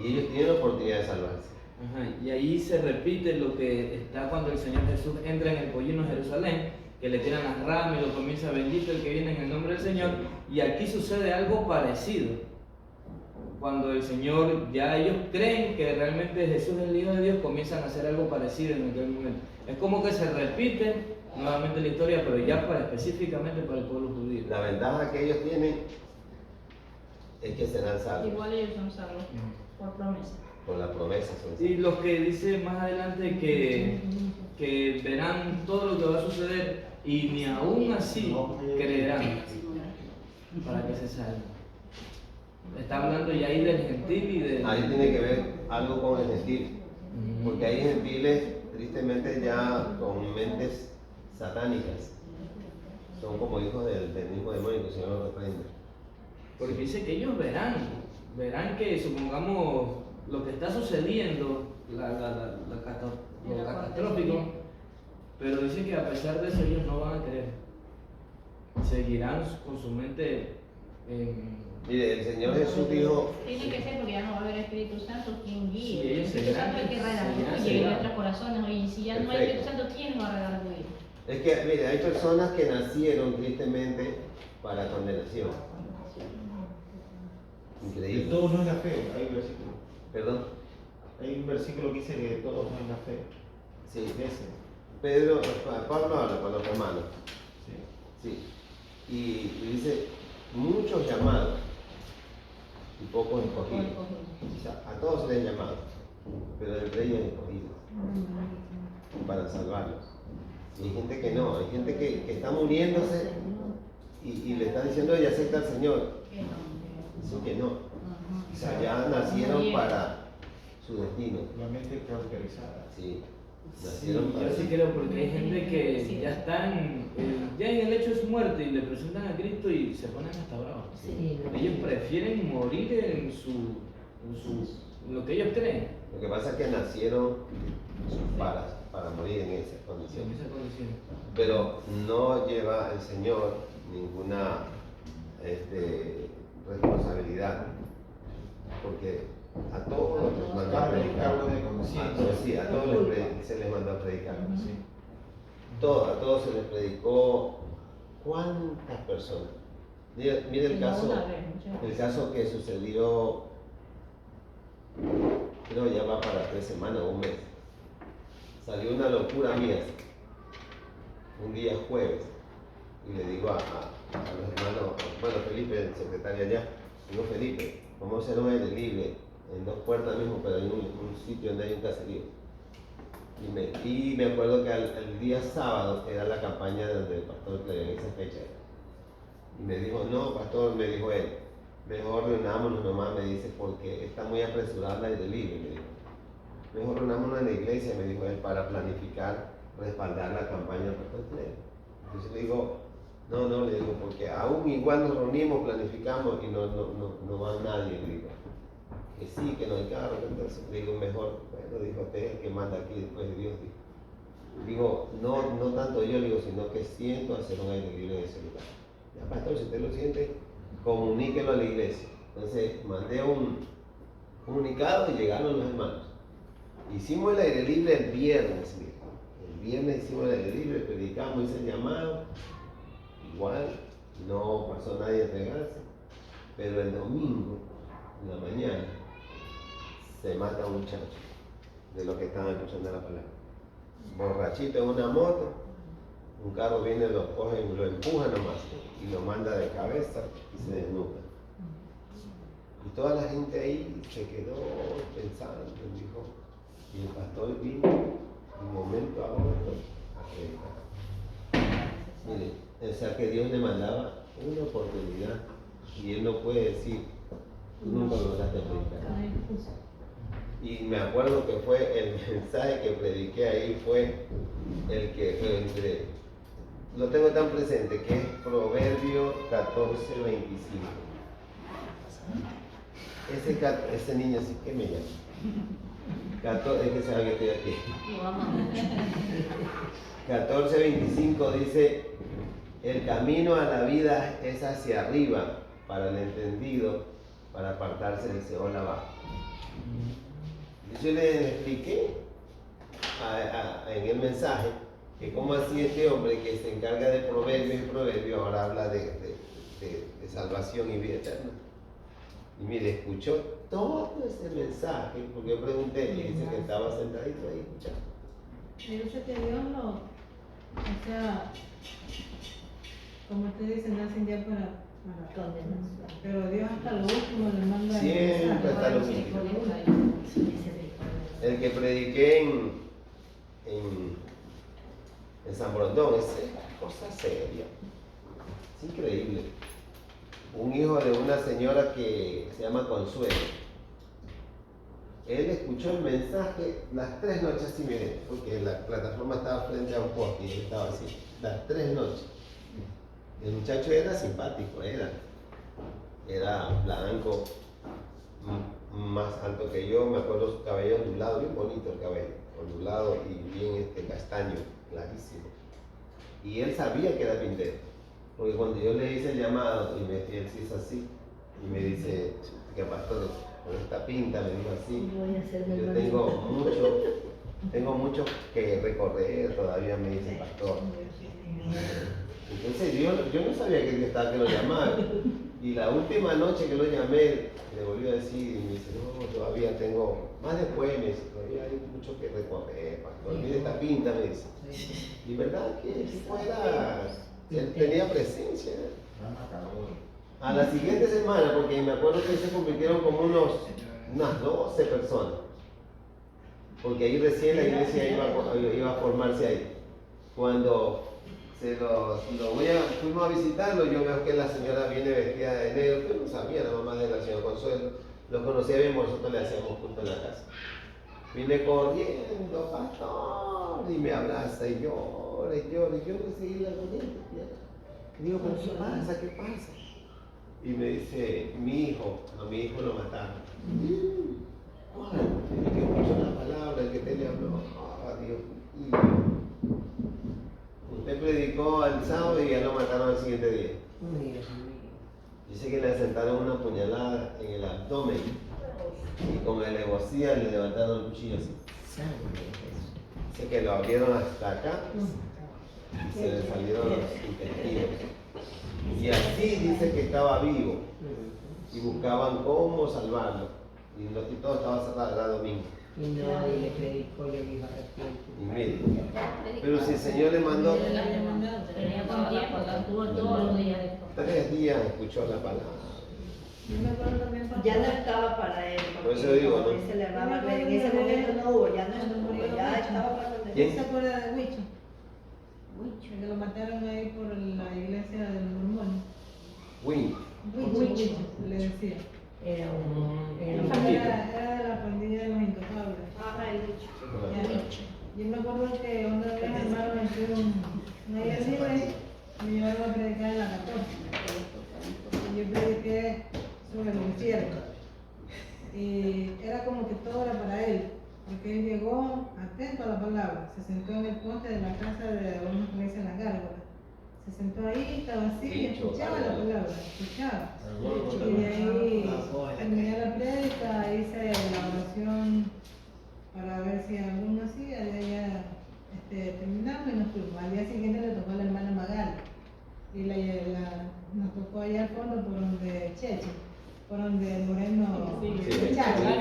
Y ellos tienen la oportunidad de salvarse. Ajá, y ahí se repite lo que está cuando el Señor Jesús entra en el pollino Jerusalén, que le tiran las ramas y lo comienza bendito el que viene en el nombre del Señor. Y aquí sucede algo parecido. Cuando el Señor, ya ellos creen que realmente Jesús es el Hijo de Dios, comienzan a hacer algo parecido en aquel momento. Es como que se repite nuevamente la historia, pero ya específicamente para el pueblo judío. La ventaja que ellos tienen es que serán salvos. Igual ellos son salvos por promesa. Por la promesa son Y salvos. los que dice más adelante que verán todo lo que va a suceder y ni aún así creerán para que se salven. Está hablando ya ahí del gentil y del... Ahí tiene que ver algo con el gentil. Porque hay gentiles, tristemente, ya con mentes satánicas. Son como hijos del mismo demonio, que el Señor lo reprende. Porque dice que ellos verán que, supongamos, lo que está sucediendo, lo catastrófico, pero dice que a pesar de eso ellos no van a creer. Seguirán con su mente en... Mire, el Señor Jesús dijo, Tiene que ser porque ya no va a haber Espíritu Santo quien guíe. Sí, El ellos Espíritu seguirán, Santo es el que redarguye seguirán. en nuestros corazones. Y si ya no hay Espíritu Santo, ¿quién nos va a redarguir? es que, mire, hay personas que nacieron tristemente para condenación. De Increíble. todos no es la fe, hay un versículo. Perdón. Hay un versículo que dice que de todos no es la fe. Sí. De ese. Pablo habla con los romanos. Sí. Sí. Y dice, muchos llamados y pocos escogidos. O sea, a todos se les ha llamado, pero entre ellos escogidos para salvarlos. Y hay gente que no, hay gente que está muriéndose y le está diciendo, ella acepta al Señor. Dice que no. O sea, ya nacieron para su destino. La mente cauterizada. Sí. Sí, Nacieron para yo sí creo, porque hay gente que ya están ya en el hecho de su muerte y le presentan a Cristo y se ponen hasta bravos. Ellos prefieren morir en lo que ellos creen. Lo que pasa es que nacieron para morir en esas En condiciones. esa condición. Pero no lleva el Señor responsabilidad, porque a todos les mandó a predicar. Sí, a todos se les mandó a predicar. Sí. A todos se les predicó. ¿Cuántas personas? Mira el caso que sucedió, creo ya va para 3 semanas o un mes. Salió una locura mía un día jueves y le digo a los hermanos, bueno, Felipe, el secretario allá, digo, Felipe, vamos a hacer un aire libre en 2 puertas mismo, pero en un sitio donde hay un caserío. Y me acuerdo que el día sábado era la campaña donde el pastor en esa fecha. Y me dijo, no, pastor, me dijo él, mejor reunámonos nomás, me dice, porque está muy apresurada el aire libre, me dijo. Mejor reunámonos en la iglesia, me dijo él, para planificar, respaldar la campaña del pastor Clay. Entonces le digo, no, le digo, porque aún igual nos reunimos, planificamos y no va nadie, le digo. Que sí, que no hay carro, entonces le digo, mejor, bueno, dijo, usted es el que manda aquí después de Dios, dijo. Digo, no tanto yo, digo, sino que siento hacer un aire libre en ese lugar. Ya, pastor, si usted lo siente, comuníquelo a la iglesia. Entonces mandé un comunicado y llegaron los hermanos. Hicimos el aire libre el viernes, dijo. El viernes hicimos el aire libre, predicamos, hice el llamado. Igual, no pasó nadie a entregarse. Pero el domingo, en la mañana, se mata un muchacho de los que estaban escuchando la palabra. Borrachito en una moto, un carro viene, lo coge y lo empuja nomás y lo manda de cabeza y se desnuda. Y toda la gente ahí se quedó pensando, dijo, y el pastor vino de un momento a otro a predicar. Mire, o sea que Dios le mandaba una oportunidad y él no puede decir, tú nunca me mandaste a predicar. Y me acuerdo que fue el mensaje que prediqué ahí, fue el que lo tengo tan presente, que es Proverbio 14:25. Ese niño sí que me llama. Es que sabe que estoy aquí. 14:25 dice, el camino a la vida es hacia arriba para el entendido, para apartarse del Seol abajo. Yo le expliqué en el mensaje que como así este hombre que se encarga de proverbio ahora habla de salvación y vida eterna. Y mire, escuchó todo ese mensaje, porque yo pregunté y dice que estaba sentadito ahí escuchando. Yo sé que Dios o sea, como usted dice, no hacen ya para condenación. Pero Dios hasta lo último le manda el mensaje. Siempre hasta lo último. El que prediqué en San Borondón, es cosa seria. Es increíble. Un hijo de una señora que se llama Consuelo. Él escuchó el mensaje las 3 noches así, miren, porque la plataforma estaba frente a un poste y él estaba así, las 3 noches. El muchacho era simpático, era blanco, más alto que yo, me acuerdo su cabello ondulado, bien bonito el cabello, ondulado y bien castaño, clarísimo. Y él sabía que era pintero, porque cuando yo le hice el llamado y él se hizo así, y me dice, que pastor, con esta pinta, me dijo así, yo tengo mucho que recorrer todavía, me dice pastor. Entonces yo no sabía que Dios estaba que lo llamara. Y la última noche que lo llamé, le volvió a decir, y me dice, no, todavía tengo, más después me dice, todavía hay mucho que recorrer, pastor, mire esta pinta, me dice. Y verdad que él tenía presencia. A la siguiente semana, porque me acuerdo que se convirtieron como unas 12 personas, porque ahí recién la iglesia iba a formarse ahí. Cuando fuimos a visitarlo, yo veo que la señora viene vestida de negro, yo no sabía, la mamá de la señora Consuelo, lo conocía bien, nosotros le hacíamos culto en la casa. Vine corriendo, pastor, y me abraza y llora, y yo no seguí la corriente. Digo, pero ¿qué pasa? Y me dice, a mi hijo lo mataron. ¿Cuál? El que escuchó la palabra, el que te le habló. Dios mío. Usted predicó el sábado y ya lo mataron al siguiente día. Dice que le asentaron una puñalada en el abdomen y con alevosía le levantaron el cuchillo así. Dice que lo abrieron hasta acá y se le salieron los intestinos. Y así dice que estaba vivo y buscaban cómo salvarlo. Y todo estaba cerrado, era domingo. Y nadie le predicó, le dijo arrepiente. Y mire, pero si el Señor le mandó Tenía todo tiempo, estuvo todos los días. 3 días, escuchó la palabra. Yo me acuerdo también cuando- Ya no estaba para él. Por eso digo, ¿no? Él celebraba, pero en ese momento no hubo, ya no estuvo, ya estaba para ¿Quién? ¿Quién se acuerda de Huicho? Huicho. Que lo mataron ahí por la iglesia de los mormones. Win. Huicho, le decía. Era Era un de la pandilla de los intocables. Ajá, el Huicho. Ya. Yo me acuerdo que una vez hermano me fui un aire libre y me llevaron a predicar en la 14. Y yo prediqué sobre el infierno. Y era como que todo era para él, porque él llegó atento a la palabra, se sentó en el poste de la casa de una que le dicen la gárgola. Se sentó ahí, estaba así, y escuchaba la palabra, escuchaba. Y de ahí terminé la prédica, hice la oración para ver si alguno hacía, de ahí ya terminamos y nos fuimos. Al día siguiente le tocó a la hermana Magali y nos tocó allá al fondo por donde Cheche, por donde el Moreno Sí, Chacho. Chacho.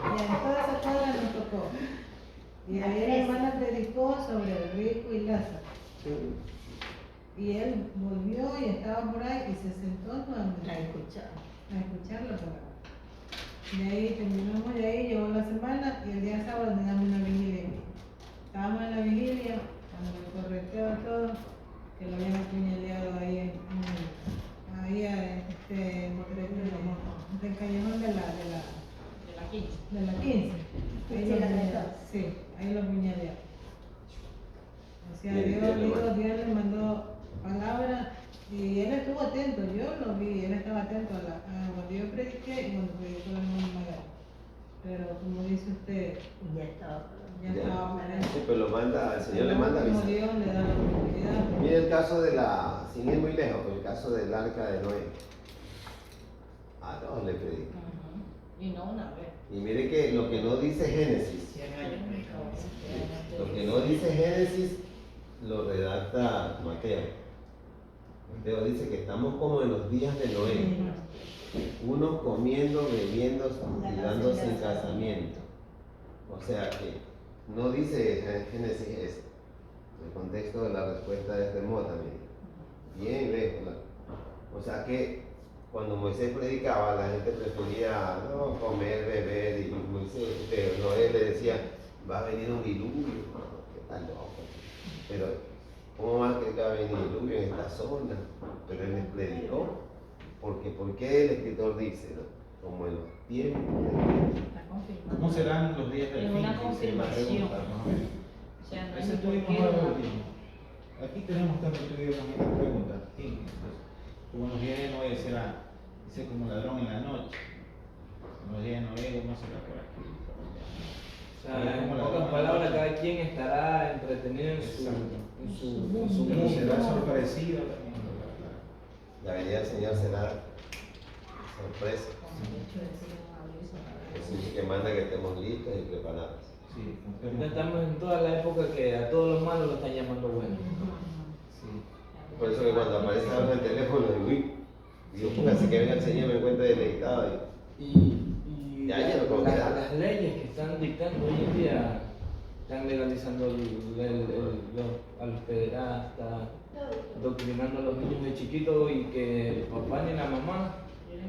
Y en toda esa cuadra nos tocó. Y ahí la hermana predicó sobre el rico y Lázaro. Y él volvió y estaba por ahí y se sentó a escuchar la palabra. De ahí terminamos, de ahí llegó la semana y el día sábado teníamos una vigilia. Estábamos en la vigilia, cuando me correteó todo, que lo habían apuñaleado ahí ahí del callejón de la 15. De la 15. Sí, ahí lo apuñalearon. O sea, Dios le mandó palabra y él estuvo atento, yo lo vi, él estaba atento a cuando yo prediqué y cuando predicó la hermana Magali. Pero como dice usted, Ya estaba. ya estaba para él. Sí, pero lo manda, el Señor le manda Como avisar. Dios le da la oportunidad. Mire el caso de sin ir muy lejos, el caso del arca de Noé. A todos le predicó. Y no una vez. Y mire que lo que no dice Génesis, 100 años predicaba. lo que no dice Génesis lo redacta Mateo. Mateo dice que estamos como en los días de Noé, unos comiendo, bebiendo y dándose en casamiento. O sea que no dice Génesis eso. El contexto de la respuesta es remota, bien lejos. O sea que cuando Moisés predicaba, la gente prefería no comer, beber, y Noé le decía, va a venir un diluvio, ¿qué tal loco? Pero, ¿cómo va a creer que va a venir un diluvio en esta zona? Pero él les predicó, porque ¿por qué el escritor dice, no? Como en los tiempos de Está confirmado. ¿Cómo serán los días del Es fin? una Dice la confirmación. pregunta, más o menos. O sea, no Ese es estuvimos porque ahora último. Aquí tenemos también tuvimos una pregunta. ¿Quién? Como los días de Noé será, dice como ladrón en la noche. Como los días de Noé no será por aquí. O sea, en pocas palabras, cada quien estará entretenido en su Pero mundo. será sorpresiva también. la venida del Señor será sorpresa. Jesús que manda que estemos listos y preparados. Sí, Ahorita estamos en toda la época que a todos los malos lo están llamando bueno. sí. Por eso que cuando aparece algo en el teléfono, digo, póngase que venga el Señor y me encuentre deleitado. Y Ya lo convidaron. las leyes que están dictando hoy en día están legalizando a los pederastas, doctrinando a los niños de chiquitos y que el papá ni la mamá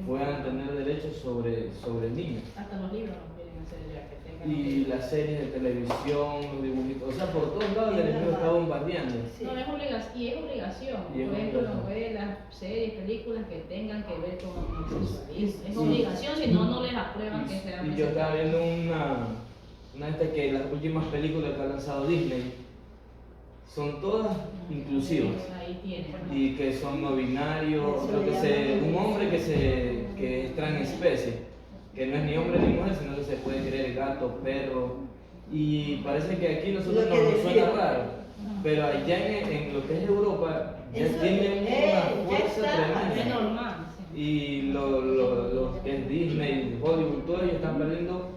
puedan tener derechos sobre el niño. hasta los libros no quieren hacer ya que tengan. Y las series de televisión, los dibujitos, o sea, por todos lados el enemigo está bombardeando. No, es obligación, y es obligación. Y es Por ejemplo, obligación. novelas, series, películas que tengan que ver con homosexualismo. Es obligación, si no, no les aprueban que sean Y yo estaba viendo una de estas que las últimas películas que ha lanzado Disney son todas inclusivas Ahí tienen. y que son no binarios, un hombre que es transespecie, que no es ni hombre ni mujer, sino que se puede creer gato, perro, y parece que aquí nosotros Lo que nos suena decía. raro, pero allá en lo que es Europa ya Eso, tienen una ya fuerza está. Es tremenda. normal. Sí. Y los que es Disney, Hollywood, todos ellos están perdiendo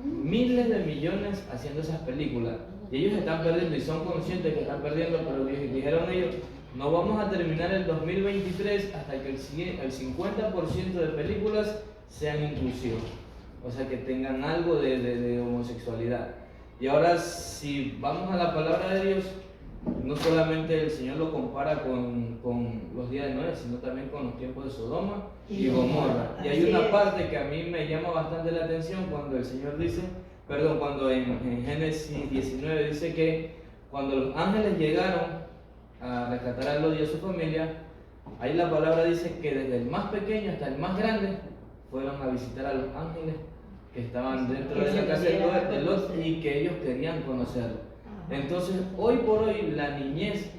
miles de millones haciendo esas películas. Y ellos están perdiendo y son conscientes que están perdiendo, pero dijeron ellos, no vamos a terminar el 2023 hasta que el 50% de películas sean inclusivas. O sea, que tengan algo de homosexualidad. Y ahora, si vamos a la palabra de Dios, no solamente el Señor lo compara con los días de Noé, sino también con los tiempos de Sodoma y Gomorra. Y hay Así una es. parte que a mí me llama bastante la atención cuando el Señor dice, cuando en Génesis 19 dice que cuando los ángeles llegaron a rescatar a Lot y a su familia, ahí la palabra dice que desde el más pequeño hasta el más grande fueron a visitar a los ángeles que estaban dentro de la casa de Lot y que ellos querían conocerlo. Entonces, hoy por hoy la niñez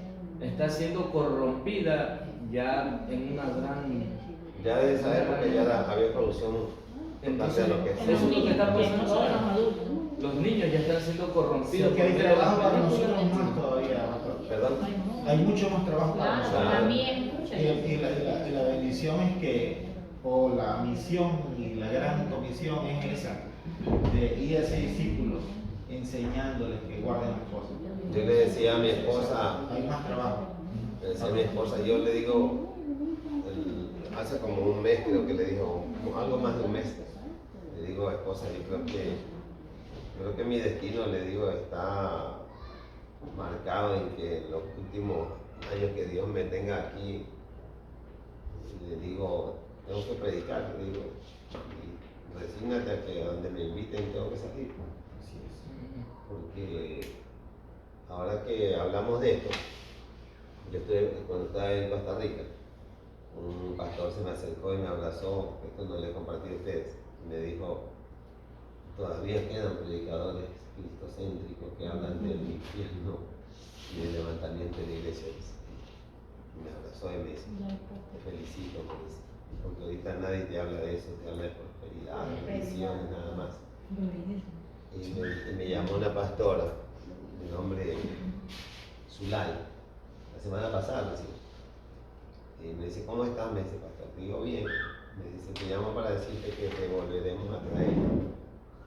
está siendo corrompida ya en una gran... Ya de esa época ya había corrupción en base a lo que Eso es lo que está Que no pasando son los ahora. adultos, ¿no? Los niños ya están siendo Sí, corrompidos. que hay por medio de las trabajo para películas. nosotros más todavía, pastor. Perdón. Hay mucho más trabajo para Claro, nosotros. para mí es mucha. Y la bendición es que, o la misión y la gran comisión es esa, de ir a ese discípulo enseñándoles que guarden las cosas. Yo le decía a mi esposa, Hay más trabajo. le decía a mi esposa, yo le digo, hace como un mes creo que le digo, algo más de un mes, le digo, esposa, yo creo que mi destino, le digo, está marcado en que en los últimos años que Dios me tenga aquí, le digo, tengo que predicar, le digo, y resígnate a que donde me inviten tengo que salir. Porque ahora que hablamos de esto, cuando estaba en Costa Rica, un pastor se me acercó y me abrazó, esto no le compartí a ustedes, y me dijo, todavía quedan predicadores cristocéntricos que hablan del infierno y del levantamiento de la iglesia. Y me abrazó y me dice, te felicito por eso, porque ahorita nadie te habla de eso, te habla de prosperidad, de bendiciones nada más. Y me llamó una pastora, de nombre Zulay, la semana pasada, recién. Y me dice, ¿cómo estás? Me dice, pastor, digo bien. Me dice, te llamo para decirte que te volveremos a traer.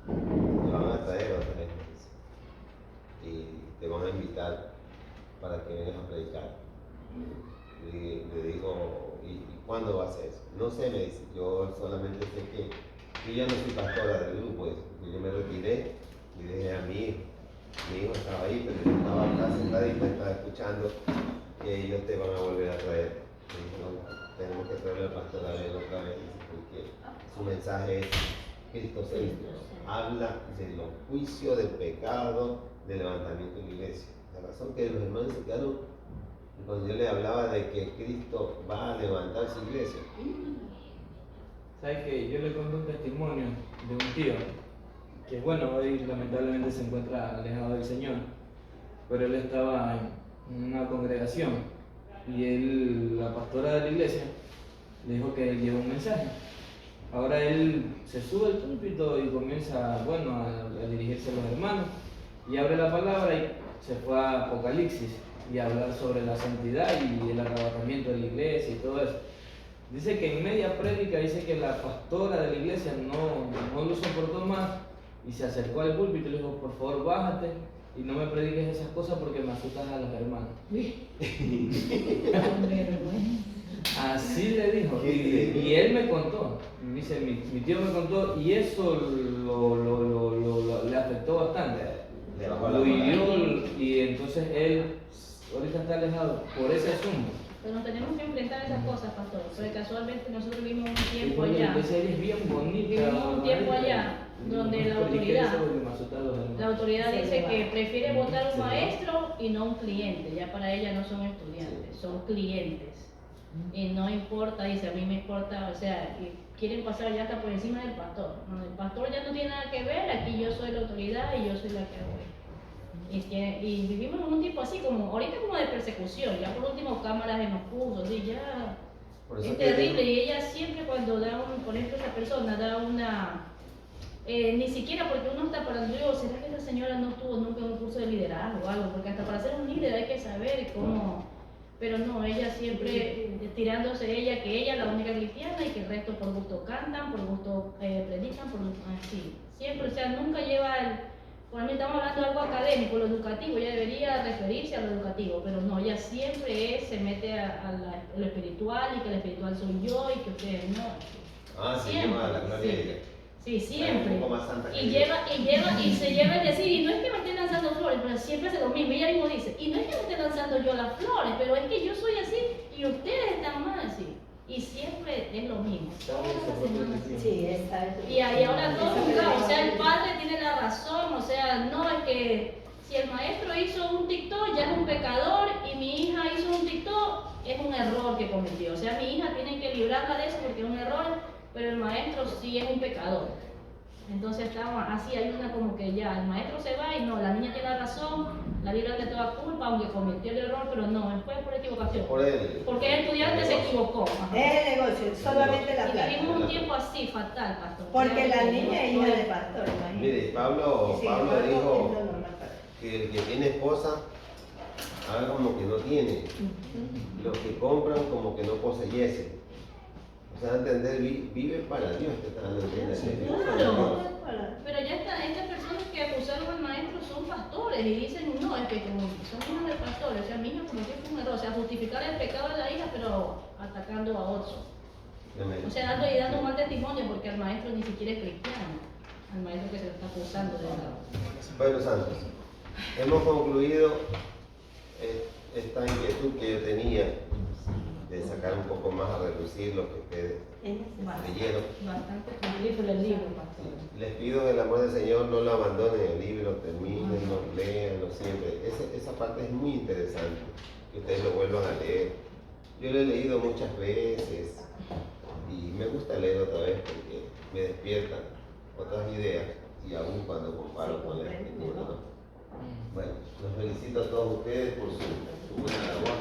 Te van a traer otra vez, me dice. Y te van a invitar para que vengas a predicar. Le digo, ¿y cuándo va a ser eso? No sé, me dice, yo solamente sé que yo ya no soy pastora del grupo, yo me retiré y dejé a mi hijo. Mi hijo estaba ahí, pero yo estaba acá sentadito, estaba escuchando que ellos te van a volver a traer. Me dijeron, tenemos que traerle al pastor a él otra vez, porque su mensaje es cristocéntrico. Habla de los juicios, del pecado, del levantamiento de la iglesia. La razón que los hermanos se quedaron cuando yo les hablaba de que Cristo va a levantar su iglesia. ¿Sabes que yo le conté un testimonio de un tío que, bueno, hoy lamentablemente se encuentra alejado del Señor, pero él estaba en una congregación y la pastora de la iglesia le dijo que él lleva un mensaje. Ahora él se sube al púlpito y comienza, bueno, a dirigirse a los hermanos y abre la palabra y se fue a Apocalipsis y a hablar sobre la santidad y el arrebatamiento de la iglesia y todo eso. Dice que en media prédica dice que la pastora de la iglesia no lo soportó más y se acercó al púlpito y le dijo, por favor bájate y no me prediques esas cosas porque me asustas a los hermanos. Así le dijo. Y él me contó, dice, mi tío me contó y eso le afectó bastante. Lo hirió y entonces él ahorita está alejado por ese asunto. Pero nos tenemos que enfrentar a esas cosas, pastor. Porque casualmente nosotros vivimos un Y tiempo bueno, allá. esa es bien bonita. Vivimos un tiempo allá donde la autoridad dice que prefiere votar un maestro y no un cliente. Ya para ella no son estudiantes, son clientes. Y no importa, dice, a mí me importa, o sea, y quieren pasar ya hasta por encima del pastor. No, el pastor ya no tiene nada que ver, aquí yo soy la autoridad y yo soy la que hago esto. Y vivimos en un tiempo así, como ahorita como de persecución, ya por último cámaras en los cursos, y ya es terrible. Y ella siempre cuando por ejemplo esa persona da una, ni siquiera porque uno está para Dios, ¿será que esa señora no tuvo nunca un curso de liderazgo o algo? Porque hasta para ser un líder hay que saber cómo. pero no, ella siempre tirándose ella, que ella es la única cristiana y que el resto por gusto cantan, por gusto predican, por gusto así. Siempre, o sea, nunca lleva el... Por mí estamos hablando de algo académico, lo educativo, ella debería referirse a lo educativo, pero no, ella siempre se mete a lo espiritual y que el espiritual soy yo y que ustedes no. Ah, se Siempre, llama la gloria de ella. Sí, siempre. Un poco más santa que Y yo. se lleva el decir, y no es que me esté lanzando flores, pero siempre hace lo mismo. Ella mismo dice, y no es que me esté lanzando yo las flores, pero es que yo soy así y ustedes están mal así. Y siempre es lo mismo. Todas las semanas. Sí, está. Y ahí ahora todo juzgado, o sea, el padre tiene la razón, o sea, no es que si el maestro hizo un TikTok ya es un pecador y mi hija hizo un TikTok, es un error que cometió. O sea, mi hija tiene que librarla de eso porque es un error, pero el maestro sí es un pecador. Entonces estamos así, hay una como que ya, el maestro se va y no, la niña tiene razón, la libran de toda culpa, aunque cometió el error, pero no, fue por equivocación. Por él. Porque el estudiante se equivocó. Ajá. Es el negocio, solamente la Y plata. vivimos un tiempo así, fatal, pastor. Porque la Realmente, niña es no, hija de pastor, imagínate. Mire, Pablo Sin embargo, es dijo lo normal para él. que el que tiene esposa haga como que no tiene. Los que compran como que no poseyesen. O sea, entender, vive para Dios, te está dando a entender. Claro. Pero ya estas personas que acusaron al maestro son pastores y dicen, no, es que como son hijos de pastores, o sea, mi hija cometió un error, o sea, justificar el pecado de la hija, pero atacando a otros. O sea, dando un mal testimonio porque el maestro ni siquiera es cristiano, al maestro que se lo está acusando de nada. Bueno, Santos, hemos concluido esta inquietud que yo tenía de sacar un poco más a reducir lo que ustedes leyeron. Bastante completo el libro, pastor. Les pido en el amor del Señor no lo abandonen el libro, termínenlo, léanlo siempre. Esa parte es muy interesante, que ustedes lo vuelvan a leer. Yo lo he leído muchas veces y me gusta leer otra vez porque me despiertan otras ideas y aún cuando comparo con la escritura, ¿no? Bueno, los felicito a todos ustedes por su buena labor.